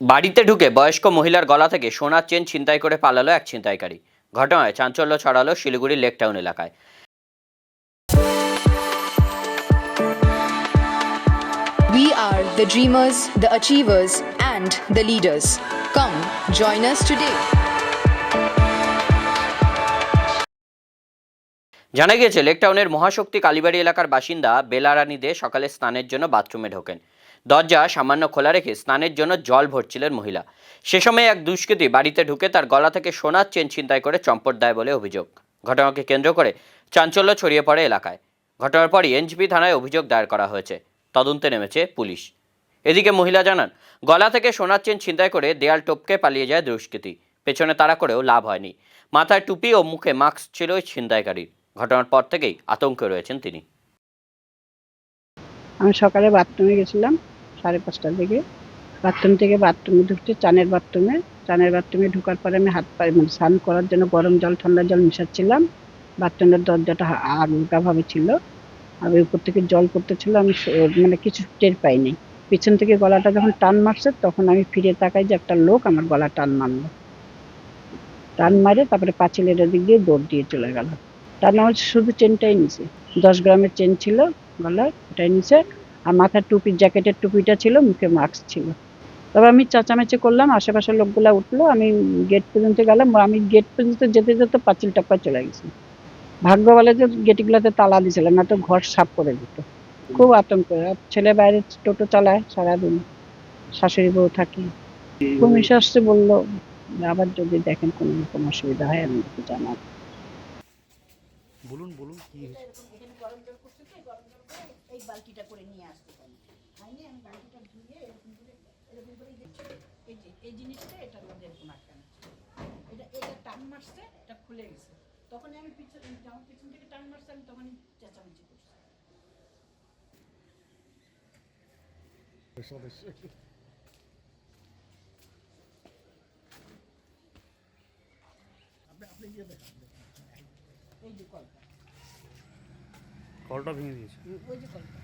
বাড়িতে ঢুকে বয়স্ক মহিলার গলা থেকে সোনার চেন ছিনতাই করে পালালো এক ছিনতাইকারী। ঘটনায় চাঞ্চল্য ছড়ালো শিলিগুড়ির লেকটাউন এলাকায়। We are the dreamers, the achievers, and the leaders. Come, join us today. জানা গিয়েছে, লেকটাউনের মহাশক্তি কালীবাড়ি এলাকার বাসিন্দা বেলারানী দে সকালে স্নানের জন্য বাথরুমে ঢোকেন। দরজা সামান্য খোলা রেখে স্নানের জন্য জল ভরছিলেন মহিলা। সে সময় এক দুষ্কৃতী বাড়িতে ঢুকে তার গলা থেকে সোনার চেন ছিনতাই করে চম্পট দেয় বলে অভিযোগ। ঘটনাকে কেন্দ্র করে চাঞ্চল্য ছড়িয়ে পড়ে এলাকায়। ঘটনার পরই এনজিপি থানায় অভিযোগ দায়ের করা হয়েছে। তদন্তে নেমেছে পুলিশ। এদিকে মহিলা জানান, গলা থেকে সোনার চেন ছিনতাই করে দেয়াল টপকে পালিয়ে যায় দুষ্কৃতী। পেছনে তাড়া করেও লাভ হয়নি। মাথায় টুপি ও মুখে মাস্ক ছিল ওই ছিনতাইকারীর। ঘটনার পর থেকেই আতঙ্কে রয়েছেন তিনি। আমি সকালে বাথরুমে গেছিলাম 5:30টার দিকে। বাথরুম থেকে বাথরুমে ঢুকতে চানের বাথরুমে ঢোকার পরে আমি হাত পা স্নান করার জন্য গরম জল ঠান্ডা জল মিশাচ্ছিলাম। বাথরুমের দরজাটা আলগাভাবে ছিল, আর উপর থেকে জল পড়তেছিল। আমি কিছু টের পাইনি। পিছন থেকে গলাটা যখন টান মারছে তখন আমি ফিরে তাকাই যে একটা লোক আমার গলা টান মারলো। টান মারে তারপরে পাঁচিলের দিক দিয়ে দৌড় দিয়ে চলে গেল। তার নাম শুধু চেনটাই নিছে, 10 গ্রামের চেন ছিল গলায়, ওটাই নিছে। আর মাথার টুপি, জ্যাকেটের টুপিটা ছিল, মুখে মাস্ক ছিল। তবে আমি চেঁচামেচি করলাম, আশেপাশের লোকগুলা উঠলো, আমি গেট পর্যন্ত গেলাম। আমি গেট পর্যন্ত যেতে যেতে পাঁচিল টপকায় চলে গেছি। ভাগ্য বলে যে গেটগুলোতে তালা দিয়েছিল, না তো ঘর সাফ করে দিত। খুব আতঙ্ক। ছেলে বাইরে টোটো চালায় সারাদিন, শাশুড়ি বউ থাকি। পুলিশ আসছে, বললো আবার যদি দেখেন কোনো রকম অসুবিধা হয় আমাকে জানাবেন। বলুন বলুন কি হয়েছে? এখানে গরম জল করছে তো, গরম জল করে এই বালতিটা করে নিয়ে আসতে পারি। আমি বালতিটা ধুয়ে এরকম করে এই জিনিসটা এটার মধ্যে এরকম আটকানো ছিল। এটা টান মারছে, এটা খুলে গেছে। তখন আমি পিছন থেকে টান মারছে, আমি তখন চেঁচামেচি করছি। আপনি গিয়ে দেখান, এই যে কলটা কলটা ভেঙে দিয়েছে। ওই যে কলটা